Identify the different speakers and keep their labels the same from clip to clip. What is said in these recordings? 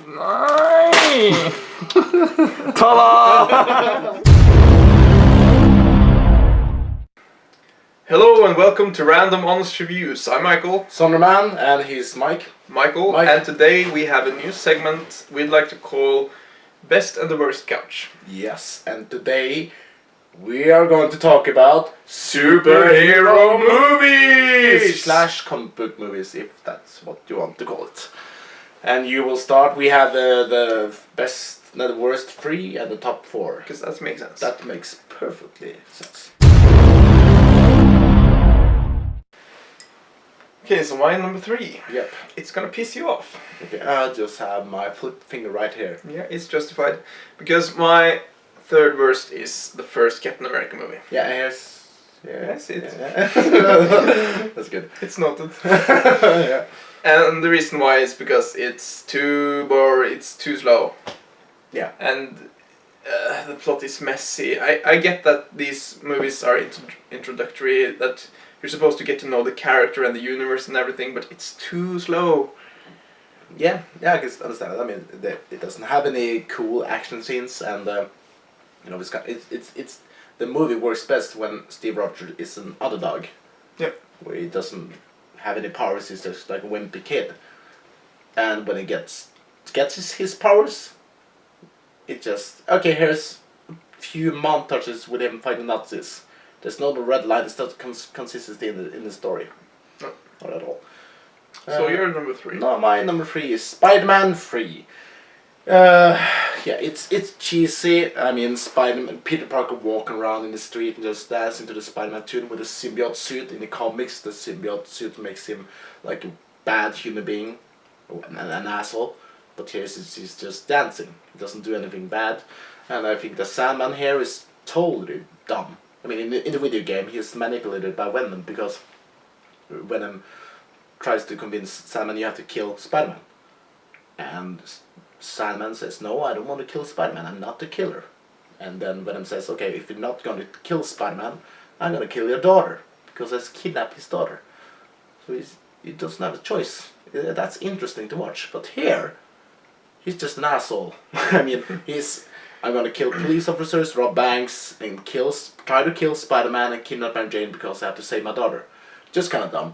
Speaker 1: Nej! Ta-da! Hello and welcome to Random Honest Reviews. I'm Michael.
Speaker 2: Sonderman, and he's Mike.
Speaker 1: Michael, and today we have a new segment we'd like to call Best and the Worst Couch.
Speaker 2: Yes, and today we are going to talk about
Speaker 1: superhero movies!
Speaker 2: / comic book movies, if that's what you want to call it. And you will start. We have the best, the worst 3 and the top 4.
Speaker 1: Because that makes sense.
Speaker 2: That makes perfectly sense.
Speaker 1: Okay, so my number 3.
Speaker 2: Yep.
Speaker 1: It's gonna piss you off.
Speaker 2: Okay, I just have my flip finger right here.
Speaker 1: Yeah, it's justified. Because my third worst is the first Captain America movie.
Speaker 2: Yeah, yes.
Speaker 1: Yes, it's...
Speaker 2: That's good.
Speaker 1: It's noted.
Speaker 2: Yeah.
Speaker 1: And the reason why is because it's too boring, it's too slow.
Speaker 2: Yeah.
Speaker 1: And the plot is messy. I get that these movies are introductory, that you're supposed to get to know the character and the universe and everything, but it's too slow.
Speaker 2: Yeah, I can understand it. I mean, it doesn't have any cool action scenes, and you know, it's the movie works best when Steve Rogers is an underdog.
Speaker 1: Yep.
Speaker 2: Where he doesn't have any powers, he's just like a wimpy kid. And when he gets his powers, it just okay. Here's a few montages with him fighting Nazis. There's no red line. There's no consistency in the story.
Speaker 1: No.
Speaker 2: Not at all.
Speaker 1: So you're number 3.
Speaker 2: No, my number 3 is Spider-Man 3. Yeah, it's cheesy. I mean, Peter Parker walking around in the street and just dancing to the Spider-Man tune with a symbiote suit. In the comics, the symbiote suit makes him like a bad human being, an asshole. But here he's just dancing. He doesn't do anything bad. And I think the Sandman here is totally dumb. I mean, in the video game, he's manipulated by Venom because Venom tries to convince Sandman you have to kill Spider-Man. And Sandman says, no, I don't want to kill Spider-Man, I'm not the killer. And then Venom says, okay, if you're not going to kill Spider-Man, I'm going to kill your daughter, because let's kidnap his daughter. So he doesn't have a choice. That's interesting to watch. But here, he's just an asshole. I mean, I'm going to kill police officers, rob banks, and try to kill Spider-Man and kidnap Mary Jane because I have to save my daughter. Just kind of dumb.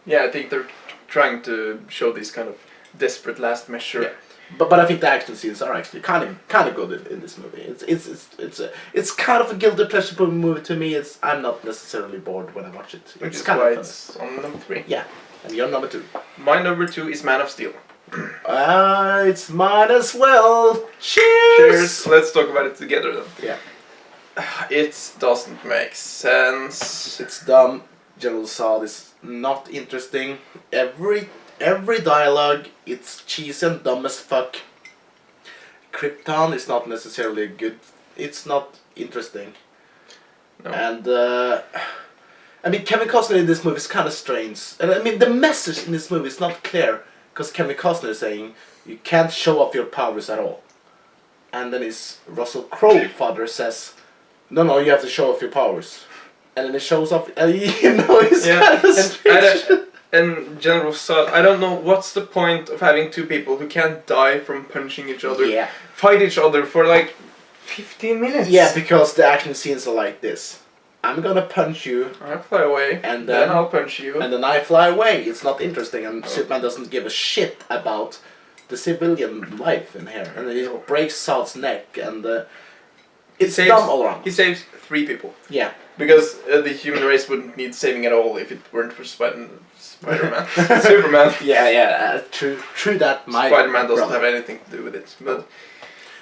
Speaker 2: Yeah,
Speaker 1: I think they're trying to show this kind of desperate last measure.
Speaker 2: Yeah. But I think the action scenes are actually kind of good in this movie. It's kind of a guilty pleasure movie to me. I'm not necessarily bored when I watch it.
Speaker 1: Which is
Speaker 2: kind
Speaker 1: why
Speaker 2: of
Speaker 1: it's on number 3.
Speaker 2: Yeah, and you're number 2.
Speaker 1: My number 2 is Man of Steel.
Speaker 2: It's mine as well. Cheers!
Speaker 1: Cheers! Let's talk about it together then.
Speaker 2: Yeah.
Speaker 1: It doesn't make sense.
Speaker 2: It's dumb. General Zod is not interesting. Every dialogue, it's cheesy and dumb as fuck. Krypton is not necessarily good. It's not interesting.
Speaker 1: No.
Speaker 2: And I mean, Kevin Costner in this movie is kind of strange. And I mean, the message in this movie is not clear, because Kevin Costner is saying you can't show off your powers at all. And then his Russell Crowe father says, no, you have to show off your powers. And then it shows off, you know, it's kind of strange.
Speaker 1: And General Zod, I don't know what's the point of having two people who can't die from punching each other, fight each other for like 15 minutes.
Speaker 2: Yeah, because the action scenes are like this. I'm gonna punch you.
Speaker 1: I fly away, and then I'll punch you.
Speaker 2: And then I fly away. It's not interesting, and Superman doesn't give a shit about the civilian life in here. And he breaks Zod's neck, and it's dumb all around.
Speaker 1: He saves 3 people.
Speaker 2: Yeah.
Speaker 1: Because the human race wouldn't need saving at all if it weren't for Spider-Man. Superman.
Speaker 2: Yeah, true that.
Speaker 1: Spider-Man doesn't have anything to do with it. But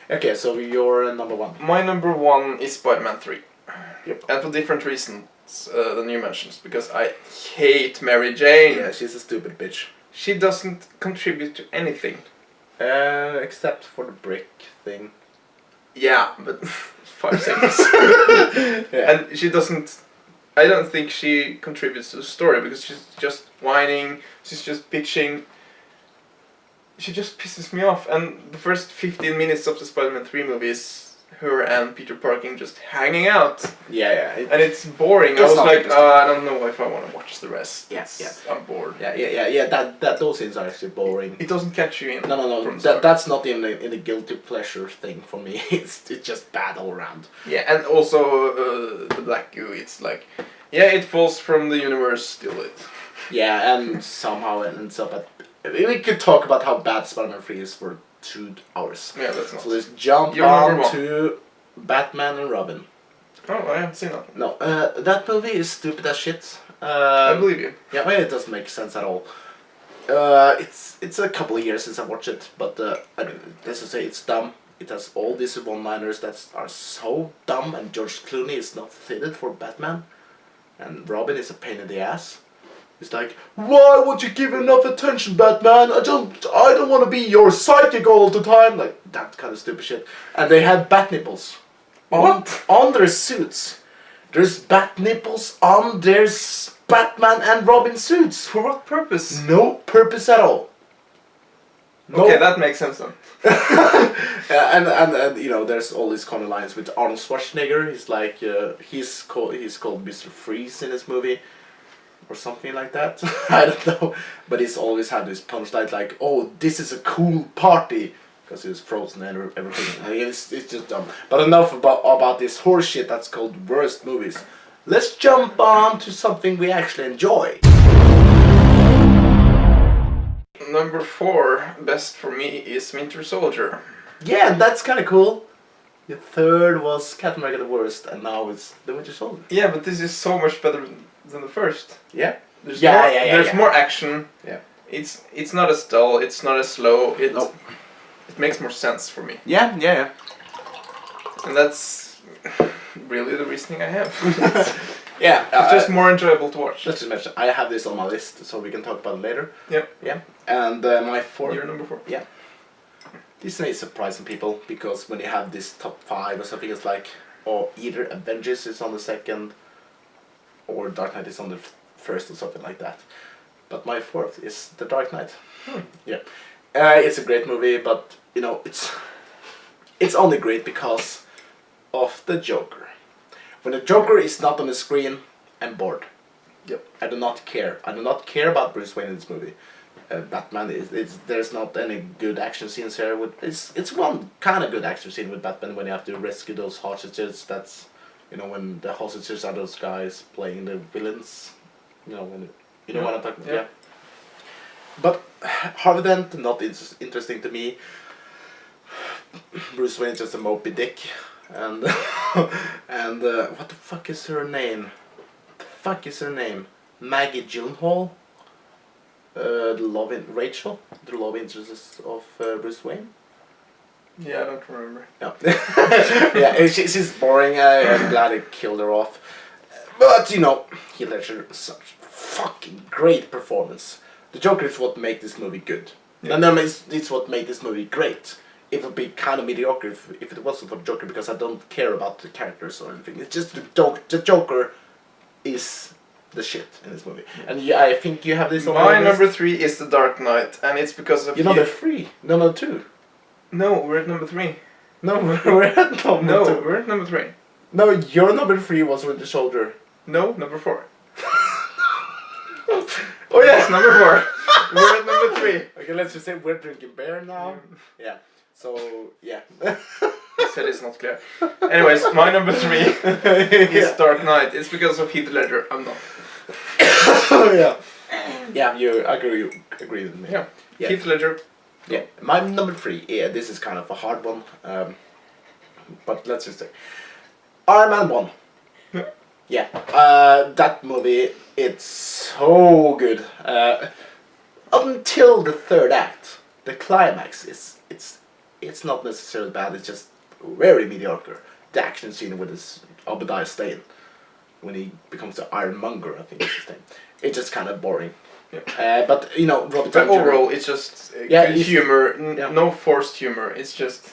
Speaker 2: okay, so you're number 1.
Speaker 1: My number 1 is Spider-Man 3.
Speaker 2: Yep.
Speaker 1: And for different reasons than you mentioned. Because I hate Mary Jane.
Speaker 2: Yeah, she's a stupid bitch.
Speaker 1: She doesn't contribute to anything.
Speaker 2: Except for the brick thing.
Speaker 1: Yeah, but 5 seconds. Yeah. And she doesn't... I don't think she contributes to the story because she's just whining, she's just bitching. She just pisses me off, and the first 15 minutes of the Spider-Man 3 movie is her and Peter Parker just hanging out,
Speaker 2: Yeah.
Speaker 1: and it's boring. I
Speaker 2: It's
Speaker 1: was
Speaker 2: not
Speaker 1: like,
Speaker 2: interesting.
Speaker 1: I don't know if I want to watch the rest.
Speaker 2: Yeah,
Speaker 1: I'm bored.
Speaker 2: Yeah. That those scenes are actually boring.
Speaker 1: It doesn't catch you in.
Speaker 2: No.
Speaker 1: from the start.
Speaker 2: That's not in the guilty pleasure thing for me. It's just bad all around.
Speaker 1: Yeah, and also the Black Goo. It's like, yeah, it falls from the universe. Still, it.
Speaker 2: Yeah, and somehow it ends up at. We could talk about how bad Spider-Man 3 is for 2 hours.
Speaker 1: Yeah, that's not.
Speaker 2: So let's jump
Speaker 1: You're number
Speaker 2: on
Speaker 1: one.
Speaker 2: to Batman and Robin.
Speaker 1: Oh, I haven't seen that.
Speaker 2: No, that movie is stupid as shit.
Speaker 1: I believe you.
Speaker 2: Yeah, well, it doesn't make sense at all. It's a couple of years since I watched it, but I mean, let's just say it's dumb. It has all these one-liners that are so dumb, and George Clooney is not fitted for Batman, and Robin is a pain in the ass. It's like, why won't you give enough attention, Batman? I don't want to be your sidekick all the time. Like that kind of stupid shit. And they had bat nipples on their suits. There's bat nipples on their Batman and Robin suits.
Speaker 1: For what purpose?
Speaker 2: No purpose at all. No.
Speaker 1: Okay, that makes sense then.
Speaker 2: And you know, there's all these kind of lines with Arnold Schwarzenegger. He's like, he's called Mr. Freeze in this movie, or something like that. I don't know, but he's always had this punchline like, "Oh, this is a cool party," because he was frozen and everything. I mean, it's just dumb. But enough about this horse shit that's called worst movies. Let's jump on to something we actually enjoy.
Speaker 1: Number 4, best for me, is Winter Soldier.
Speaker 2: Yeah, that's kind of cool. The third was Captain America the Worst, and now it's The Winter Soldier.
Speaker 1: Yeah, but this is so much better than the first.
Speaker 2: Yeah.
Speaker 1: There's
Speaker 2: Yeah,
Speaker 1: more,
Speaker 2: yeah,
Speaker 1: There's
Speaker 2: yeah.
Speaker 1: more action.
Speaker 2: Yeah.
Speaker 1: It's not as dull. It's not as slow. It
Speaker 2: Nope.
Speaker 1: it makes more sense for me,
Speaker 2: Yeah.
Speaker 1: and that's really the reasoning I have.
Speaker 2: Yeah.
Speaker 1: It's just more enjoyable to watch.
Speaker 2: Let's just mention, I have this on my list, so we can talk about it later.
Speaker 1: Yep.
Speaker 2: Yeah. And my fourth.
Speaker 1: You're number 4.
Speaker 2: Yeah. This may surprise some people, because when you have this top 5 or something, it's like, or either Avengers is on the second, or Dark Knight is on the first, or something like that. But my fourth is The Dark Knight. Yeah. It's a great movie, but you know, it's only great because of the Joker. When the Joker is not on the screen, I'm bored.
Speaker 1: Yep.
Speaker 2: I do not care. I do not care about Bruce Wayne in this movie. Batman there's not any good action scenes here. It's one kind of good action scene with Batman when you have to rescue those hostages. That's, you know, when the hostages are those guys playing the villains. You know what I'm talking about.
Speaker 1: Yeah.
Speaker 2: Yeah. But Harvey Dent, not interesting to me. Bruce Wayne is just a Moby Dick, and and what the fuck is her name? Maggie Gyllenhaal. Rachel, the love interest of Bruce Wayne.
Speaker 1: Yeah, I don't remember.
Speaker 2: No. Yeah, she's boring. I'm glad it killed her off. But you know, Heath Ledger, such fucking great performance. The Joker is what makes this movie good.
Speaker 1: Yeah.
Speaker 2: And then it's what made this movie great. It would be kind of mediocre if it wasn't for the Joker, because I don't care about the characters or anything. It's just the Joker is the shit in this movie. And yeah, I think you have this on
Speaker 1: My
Speaker 2: your list.
Speaker 1: number 3 is The Dark Knight, and it's because of
Speaker 2: You're number 3. Number 2.
Speaker 1: No, we're at number 3.
Speaker 2: No, we're at number
Speaker 1: No,
Speaker 2: 2.
Speaker 1: we're at number 3.
Speaker 2: No, your number 3 was Winter Soldier.
Speaker 1: No, number 4.
Speaker 2: Oh
Speaker 1: Yes,
Speaker 2: yeah.
Speaker 1: number 4. We're at number 3.
Speaker 2: Okay, let's just say we're drinking beer now. Yeah. So yeah.
Speaker 1: He said it's not clear. Anyways, my number 3 is
Speaker 2: Yeah.
Speaker 1: Dark Knight. It's because of Heath Ledger. I'm not.
Speaker 2: Yeah. Yeah, you agree with me.
Speaker 1: Yeah.
Speaker 2: Yeah.
Speaker 1: Heath Ledger.
Speaker 2: Yeah. My number 3. Yeah, this is kind of a hard one. But let's just say Iron Man 1.
Speaker 1: Yeah.
Speaker 2: Yeah. That movie, it's so good. Until the third act, the climax it's not necessarily bad. It's just very mediocre. The action scene with this Obadiah Stane, when he becomes the Ironmonger, I think is his name. It's just kind of boring.
Speaker 1: Yeah.
Speaker 2: But you know, Robert
Speaker 1: But
Speaker 2: Downey Jr.
Speaker 1: overall, it's just
Speaker 2: Yeah,
Speaker 1: good
Speaker 2: it's-
Speaker 1: humor.
Speaker 2: yeah.
Speaker 1: No forced humor. It's just.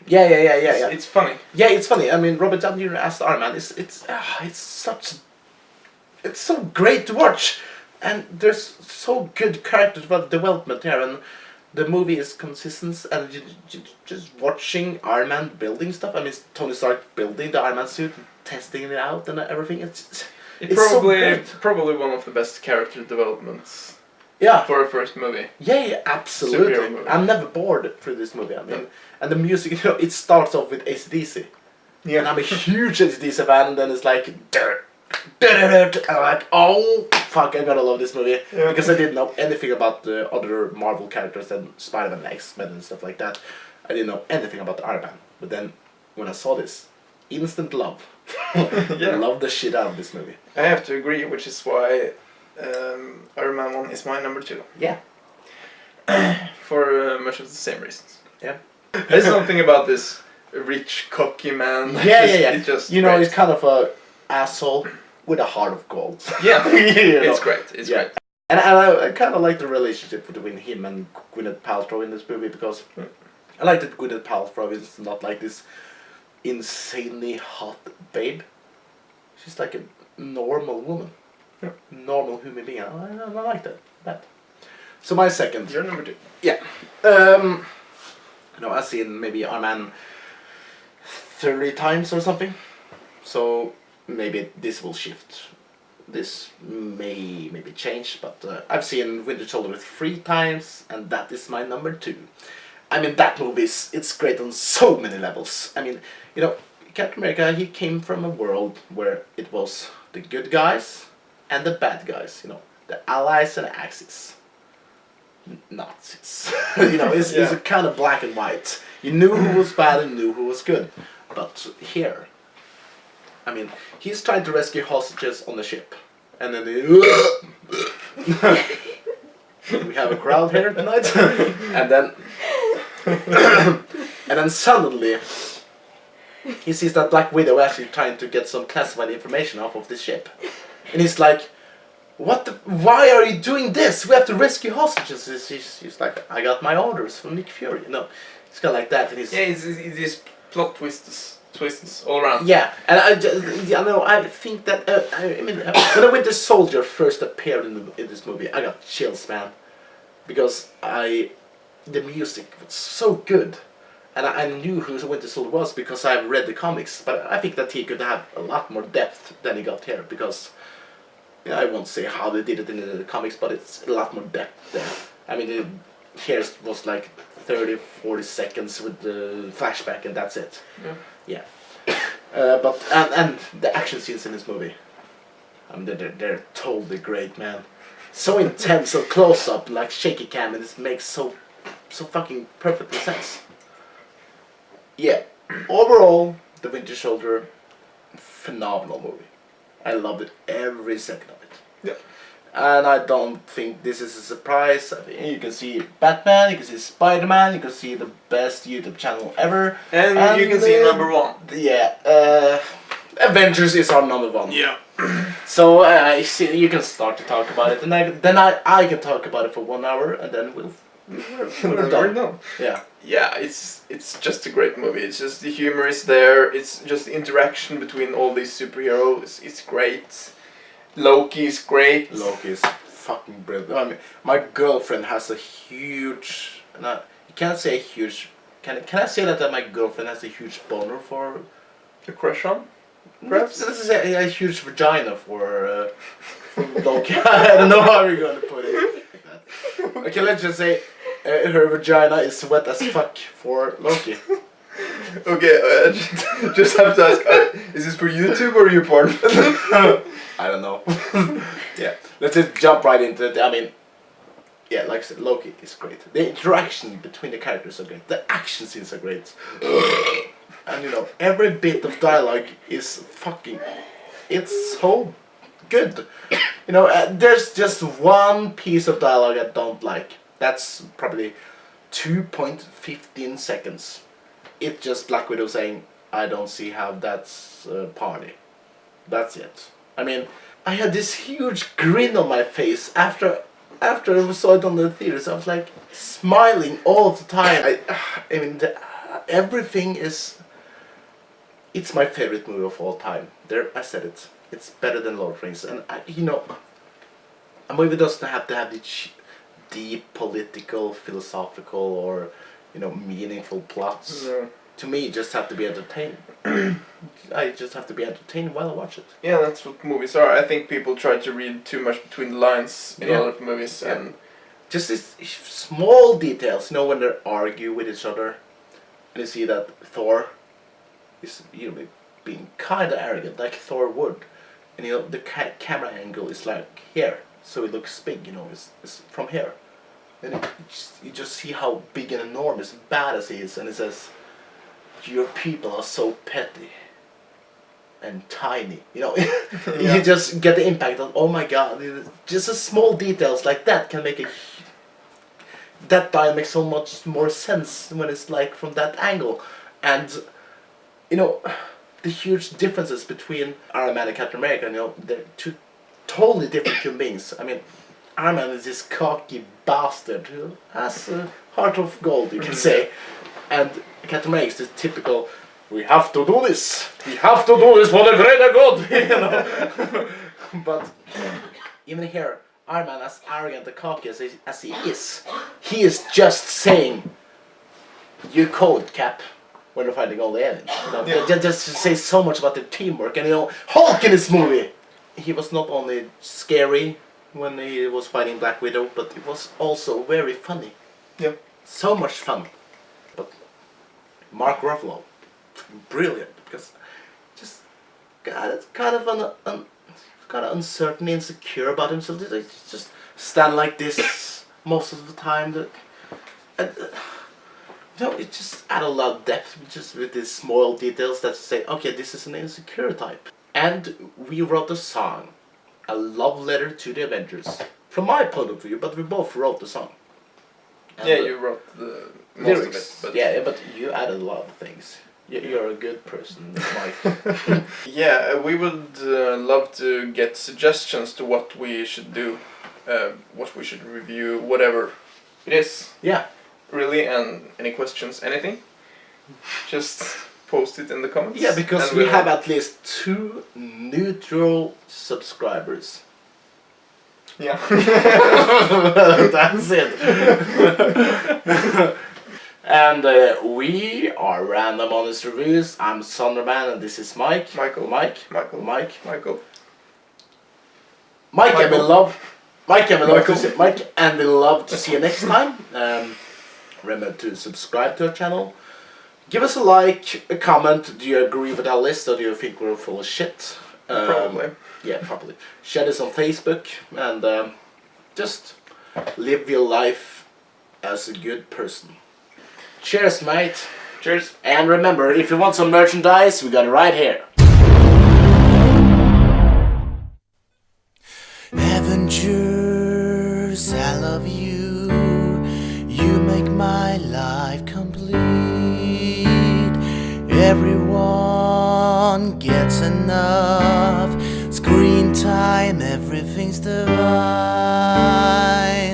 Speaker 2: Yeah.
Speaker 1: It's funny.
Speaker 2: Yeah, it's funny. I mean, Robert Downey Jr. as the Iron Man it's so great to watch, and there's so good character development here, and the movie is consistent, and just watching Iron Man building stuff. I mean, it's Tony Stark building the Iron Man suit, testing it out, and everything. It's so great.
Speaker 1: Probably one of the best character developments
Speaker 2: Yeah.
Speaker 1: for a first movie.
Speaker 2: Yeah, absolutely.
Speaker 1: Superhero movie.
Speaker 2: I'm never bored through this movie. I mean,
Speaker 1: No.
Speaker 2: and the music, you know, it starts off with AC/DC.
Speaker 1: Yeah.
Speaker 2: And I'm a huge AC/DC fan, and then it's like, and I'm like, oh fuck, I gotta love this movie.
Speaker 1: Yeah.
Speaker 2: Because I didn't know anything about the other Marvel characters and Spider-Man, X-Men and stuff like that. I didn't know anything about Iron Man. But then, when I saw this, instant love.
Speaker 1: Yeah.
Speaker 2: I love the shit out of this movie.
Speaker 1: I have to agree, which is why Iron Man 1 is my number 2.
Speaker 2: Yeah.
Speaker 1: For much of the same reasons.
Speaker 2: Yeah.
Speaker 1: There's something about this rich, cocky man.
Speaker 2: Yeah.
Speaker 1: It's just
Speaker 2: You know,
Speaker 1: great.
Speaker 2: he's kind of a asshole with a heart of gold.
Speaker 1: Yeah,
Speaker 2: You know?
Speaker 1: it's great. It's
Speaker 2: Yeah.
Speaker 1: great.
Speaker 2: And I kind of like the relationship between him and Gwyneth Paltrow in this movie, because I like that Gwyneth Paltrow is not like this insanely hot babe. She's like a normal woman.
Speaker 1: Yeah.
Speaker 2: Normal human being. I like that. So my second.
Speaker 1: You're number 2.
Speaker 2: Yeah. You know, I've seen maybe Iron Man 30 times or something. So maybe this will shift. This may maybe change, but I've seen Winter Soldier 3 times, and that is my number 2. I mean, that movie it's great on so many levels. I mean, you know, Captain America, he came from a world where it was the good guys and the bad guys, you know, the Allies and the Axis. Nazis. You know, it's
Speaker 1: Yeah.
Speaker 2: a kind of black and white. You knew who was bad and knew who was good. But here, I mean, he's trying to rescue hostages on the ship. And then we have a crowd here tonight. And then and then suddenly he sees that Black Widow actually trying to get some classified information off of this ship. And he's like, what the, why are you doing this? We have to rescue hostages. He's like, I got my orders from Nick Fury. You know, it's kind of like that. And he's,
Speaker 1: Yeah, it's these plot twists all around.
Speaker 2: yeah, and I think that I mean, when the Winter Soldier first appeared in this movie, I got chills, man, because the music was so good, and I knew who Winter Soldier was because I read the comics. But I think that he could have a lot more depth than he got here, because I won't say how they did it in the comics, but it's a lot more depth there. I mean, here it was like 30-40 seconds with the flashback, and that's it.
Speaker 1: Yeah.
Speaker 2: Yeah. But and the action scenes in this movie, I mean, they're totally great, man. So intense, so close up, like shaky cam, and it makes so fucking perfect sense. Yeah. Overall, The Winter Soldier, phenomenal movie. I loved it every second of it.
Speaker 1: Yeah.
Speaker 2: And I don't think this is a surprise. I mean, you can see Batman, you can see Spider-Man, you can see the best YouTube channel ever.
Speaker 1: And you can see number 1.
Speaker 2: Yeah, Avengers is our number 1.
Speaker 1: Yeah.
Speaker 2: So you can start to talk about it, and then I can talk about it for 1 hour, and then we're done. Yeah.
Speaker 1: Yeah, it's just a great movie. It's just the humor is there. It's just the interaction between all these superheroes. It's great. Loki is great.
Speaker 2: Loki is fucking brilliant. I mean, my girlfriend has a huge. You can't say a huge. Can I say that my girlfriend has a huge boner for?
Speaker 1: A crush on?
Speaker 2: Perhaps this is a huge vagina for Loki. I don't know how we're gonna put it. Okay, let's just say her vagina is wet as fuck for Loki.
Speaker 1: Okay, just have to ask, is this for YouTube or your porn?
Speaker 2: I don't know. Yeah, let's just jump right into it. I mean, yeah, like I said, Loki is great. The interaction between the characters are great. The action scenes are great. And you know, every bit of dialogue is fucking. It's so good. You know, there's just one piece of dialogue I don't like. That's probably 2.15 seconds. It's just Black Widow saying, I don't see how that's a party. That's it. I mean, I had this huge grin on my face after I saw it on the theaters. I was like smiling all the time. I mean, everything is. It's my favorite movie of all time. There, I said it. It's better than Lord of the Rings, and you know, a movie doesn't have to have deep political, philosophical, or meaningful plots.
Speaker 1: No.
Speaker 2: To me, it just have to be entertained. I just have to be entertained while I watch it.
Speaker 1: Yeah, that's what movies are. I think people try to read too much between the lines in a lot of movies, and
Speaker 2: just these small details. When they argue with each other, and you see that Thor is being kind of arrogant, like Thor would, and the camera angle is like here, so it looks big. It's from here, and you just see how big and enormous and badass he is, and it says, "Your people are so petty and tiny." You just get the impact of, oh my god, just a small details like that can make that dial makes so much more sense when it's like from that angle. And the huge differences between Iron Man and Captain America, they're two totally different human beings. I mean, Iron Man is this cocky bastard who has a heart of gold, you can say. And Captain America is the typical, we have to do this. We have to do this for the greater good. But even here, Iron Man, as arrogant and cocky as he is just saying, "You code, Cap," when they're fighting all the aliens. They just say so much about their teamwork. And Hulk in this movie, he was not only scary when he was fighting Black Widow, but it was also very funny.
Speaker 1: Yeah.
Speaker 2: So much fun. But Mark Ruffalo, brilliant, because just kind of uncertain, insecure about himself. He just stand like this most of the time. And it just add a lot of depth just with these small details that say, okay, this is an insecure type. And we wrote a song, a love letter to the Avengers, from my point of view. But we both wrote the song. And
Speaker 1: you wrote the most
Speaker 2: lyrics,
Speaker 1: of it.
Speaker 2: But you added a lot of things. You're a good person, Mike.
Speaker 1: Yeah, we would love to get suggestions to what we should do, what we should review, whatever it is.
Speaker 2: Yeah.
Speaker 1: Really, and any questions, anything, just post it in the comments.
Speaker 2: Yeah, because we have at least 2 neutral subscribers.
Speaker 1: Yeah.
Speaker 2: That's it. And we are Random Honest Reviews. I'm Sonderman and this is Mike.
Speaker 1: Michael.
Speaker 2: Mike. And we love to see you next time. Remember to subscribe to our channel. Give us a like, a comment. Do you agree with our list or do you think we're full of shit?
Speaker 1: Probably.
Speaker 2: Yeah, probably. Share this on Facebook and just live your life as a good person. Cheers, mate.
Speaker 1: Cheers.
Speaker 2: And remember, if you want some merchandise, we got it right here. Avengers, I love you. You make my life complete. Everyone gets enough screen time, everything's divine.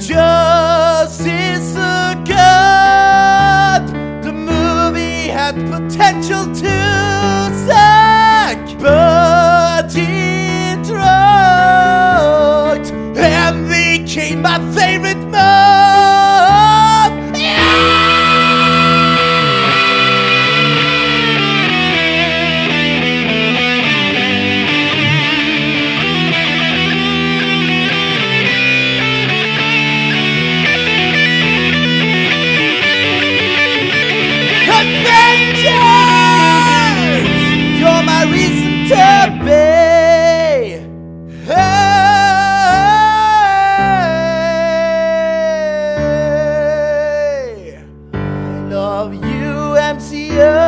Speaker 2: Justice a God. The movie had potential to suck, but it wrote and became my favorite movie. You're my reason to be. Hey, I love you, MCU.